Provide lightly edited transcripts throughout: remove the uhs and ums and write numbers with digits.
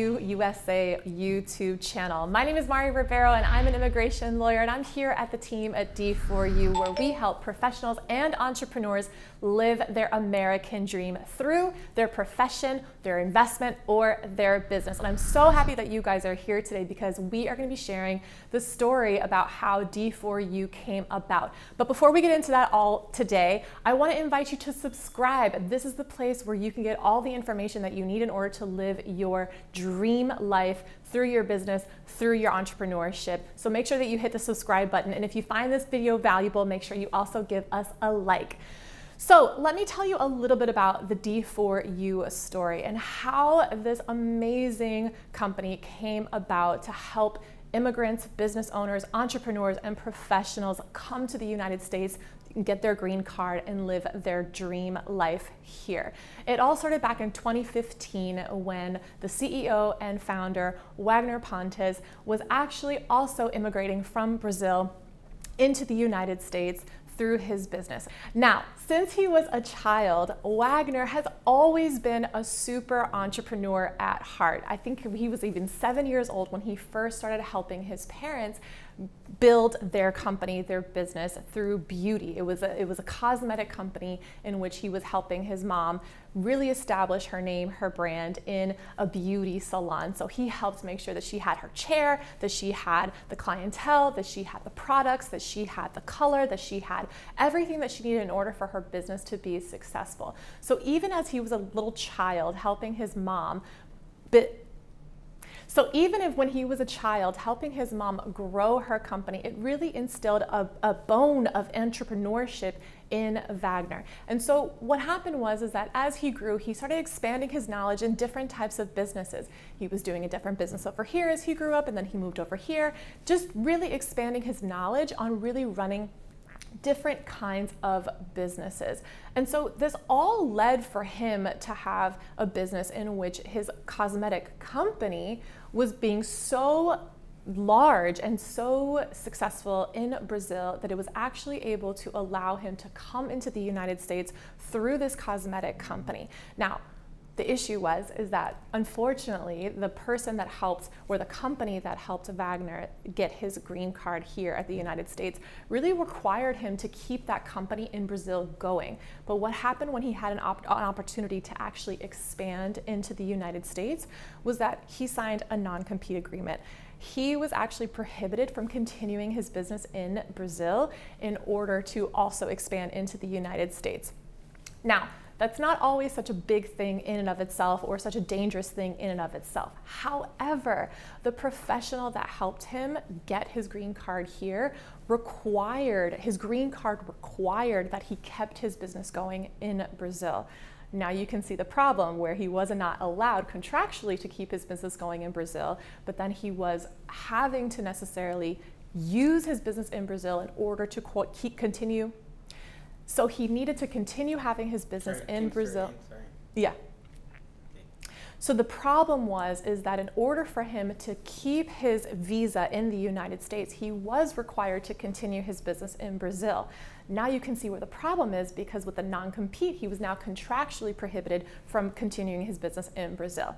D4U USA YouTube channel. My name is Mari Ribeiro and I'm an immigration lawyer, and I'm here at the team at D4U where we help professionals and entrepreneurs live their American dream through their profession, their investment, or their business. And I'm so happy that you guys are here today because we are going to be sharing the story about how D4U came about. But before we get into that all today, I want to invite you to subscribe. This is the place where you can get all the information that you need in order to live your dream life through your business, through your entrepreneurship. So make sure that you hit the subscribe button. And if you find this video valuable, make sure you also give us a like. So let me tell you a little bit about the D4U story and how this amazing company came about to help immigrants, business owners, entrepreneurs, and professionals come to the United States, get their green card, and live their dream life here. It all started back in 2015 when the CEO and founder, Wagner Pontes, was actually also immigrating from Brazil into the United States through his business. Now, since he was a child, Wagner has always been a super entrepreneur at heart. I think he was even 7 years old when he first started helping his parents build their company, their business through beauty. It was a cosmetic company in which he was helping his mom really establish her name, her brand in a beauty salon. So he helped make sure that she had her chair, that she had the clientele, that she had the products, that she had the color, that she had everything that she needed in order for her business to be successful. So even as he was a little child helping his mom, when he was a child helping his mom grow her company, it really instilled a bone of entrepreneurship in Wagner. And so what happened was that as he grew, he started expanding his knowledge in different types of businesses. He was doing a different business over here as he grew up, and then he moved over here, just really expanding his knowledge on really running different kinds of businesses. And so this all led for him to have a business in which his cosmetic company was being so large and so successful in Brazil that it was actually able to allow him to come into the United States through this cosmetic company. Now, the issue is that unfortunately the person that helped, or the company that helped Wagner get his green card here at the United States, really required him to keep that company in Brazil going. But what happened when he had an opportunity to actually expand into the United States was that he signed a non-compete agreement. He was actually prohibited from continuing his business in Brazil in order to also expand into the United States. Now, that's not always such a big thing in and of itself, or such a dangerous thing in and of itself. However, the professional that helped him get his green card here required that he kept his business going in Brazil. Now you can see the problem where he was not allowed contractually to keep his business going in Brazil, but then he was having to necessarily use his business in Brazil in order to continue. So he needed to continue having his business in Brazil. Yeah. So the problem is that in order for him to keep his visa in the United States, he was required to continue his business in Brazil. Now you can see where the problem is, because with the non-compete, he was now contractually prohibited from continuing his business in Brazil.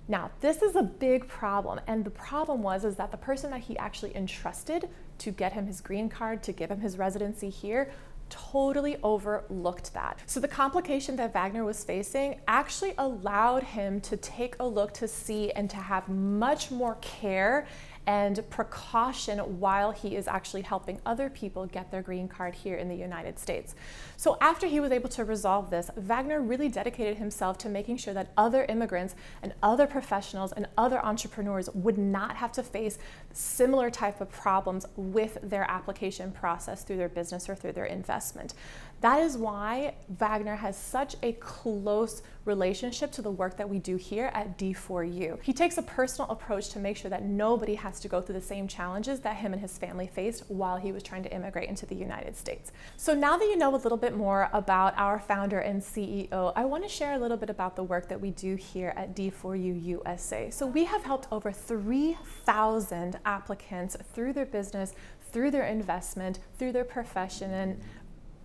Now, this is a big problem, and the problem is that the person that he actually entrusted to get him his green card, to give him his residency here, totally overlooked that. So the complication that Wagner was facing actually allowed him to take a look to see and to have much more care and precaution while he is actually helping other people get their green card here in the United States. So after he was able to resolve this, Wagner really dedicated himself to making sure that other immigrants and other professionals and other entrepreneurs would not have to face similar type of problems with their application process through their business or through their investment. That is why Wagner has such a close relationship to the work that we do here at D4U. He takes a personal approach to make sure that nobody has to go through the same challenges that him and his family faced while he was trying to immigrate into the United States. So now that you know a little bit more about our founder and CEO, I want to share a little bit about the work that we do here at D4U USA. So we have helped over 3,000 applicants through their business, through their investment, through their profession, and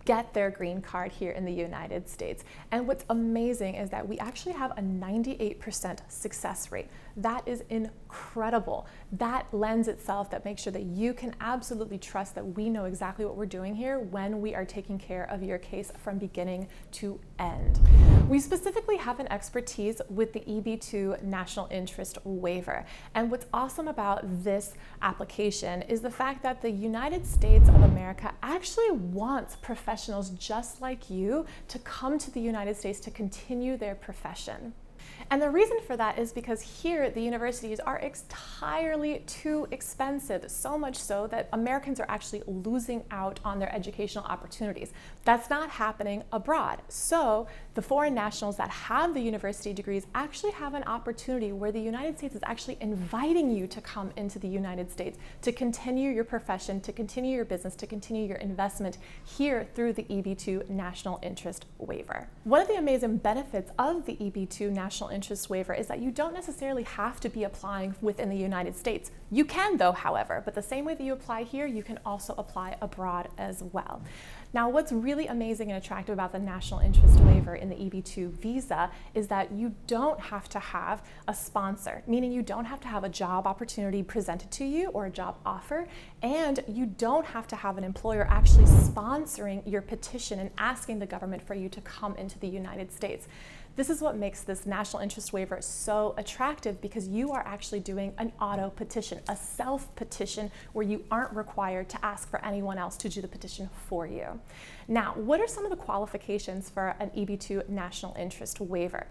get their green card here in the United States. And what's amazing is that we actually have a 98% success rate. That is incredible. That lends itself, that makes sure that you can absolutely trust that we know exactly what we're doing here when we are taking care of your case from beginning to end. We specifically have an expertise with the EB2 National Interest Waiver. And what's awesome about this application is the fact that the United States of America actually wants professionals just like you to come to the United States to continue their profession. And the reason for that is because here the universities are entirely too expensive, so much so that Americans are actually losing out on their educational opportunities. That's not happening abroad. So the foreign nationals that have the university degrees actually have an opportunity where the United States is actually inviting you to come into the United States to continue your profession, to continue your business, to continue your investment here through the EB2 National Interest Waiver. One of the amazing benefits of the EB2 National Interest Waiver is that you don't necessarily have to be applying within the United States. You can though, however, but the same way that you apply here, you can also apply abroad as well. Now, what's really amazing and attractive about the National Interest Waiver in the EB2 visa is that you don't have to have a sponsor, meaning you don't have to have a job opportunity presented to you or a job offer, and you don't have to have an employer actually sponsoring your petition and asking the government for you to come into the United States. This is what makes this National Interest Waiver so attractive, because you are actually doing an auto petition, a self-petition where you aren't required to ask for anyone else to do the petition for you. Now, what are some of the qualifications for an EB2 National Interest Waiver?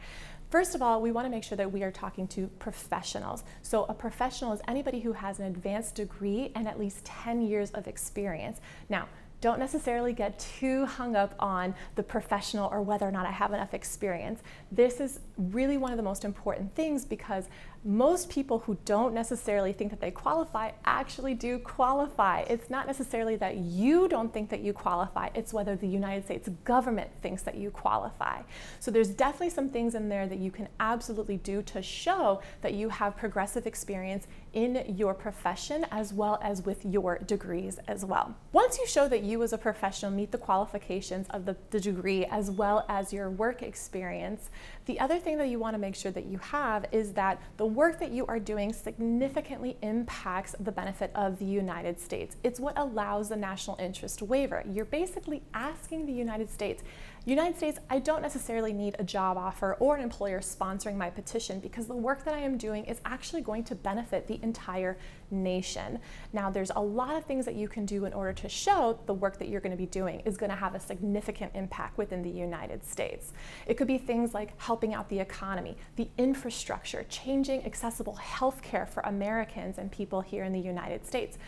First of all, we want to make sure that we are talking to professionals. So a professional is anybody who has an advanced degree and at least 10 years of experience. Now, don't necessarily get too hung up on the professional or whether or not I have enough experience. This is really one of the most important things, because most people who don't necessarily think that they qualify actually do qualify. It's not necessarily that you don't think that you qualify, it's whether the United States government thinks that you qualify. So there's definitely some things in there that you can absolutely do to show that you have progressive experience in your profession as well as with your degrees as well. Once you show that you as a professional meet the qualifications of the degree as well as your work experience, the other thing that you want to make sure that you have is that the work that you are doing significantly impacts the benefit of the United States. It's what allows the National Interest Waiver. You're basically asking the United States, I don't necessarily need a job offer or an employer sponsoring my petition, because the work that I am doing is actually going to benefit the entire nation. Now, there's a lot of things that you can do in order to show the work that you're going to be doing is going to have a significant impact within the United States. It could be things like helping out the economy, the infrastructure, changing accessible healthcare for Americans and people here in the United States.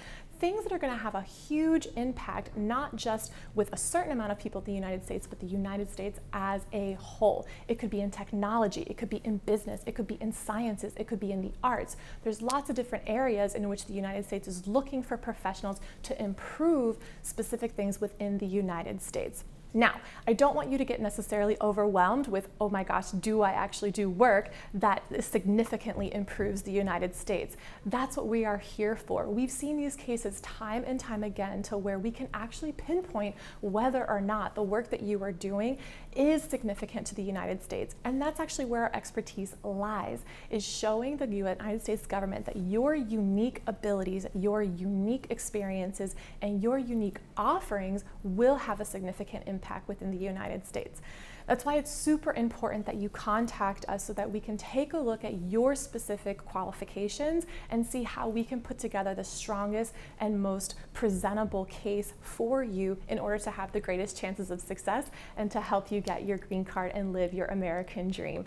Things that are going to have a huge impact, not just with a certain amount of people in the United States, but the United States as a whole. It could be in technology, it could be in business, it could be in sciences, it could be in the arts. There's lots of different areas in which the United States is looking for professionals to improve specific things within the United States. Now, I don't want you to get necessarily overwhelmed with, oh my gosh, do I actually do work that significantly improves the United States? That's what we are here for. We've seen these cases time and time again to where we can actually pinpoint whether or not the work that you are doing is significant to the United States. And that's actually where our expertise lies, is showing the United States government that your unique abilities, your unique experiences, and your unique offerings will have a significant impact within the United States. That's why it's super important that you contact us so that we can take a look at your specific qualifications and see how we can put together the strongest and most presentable case for you in order to have the greatest chances of success and to help you get your green card and live your American dream.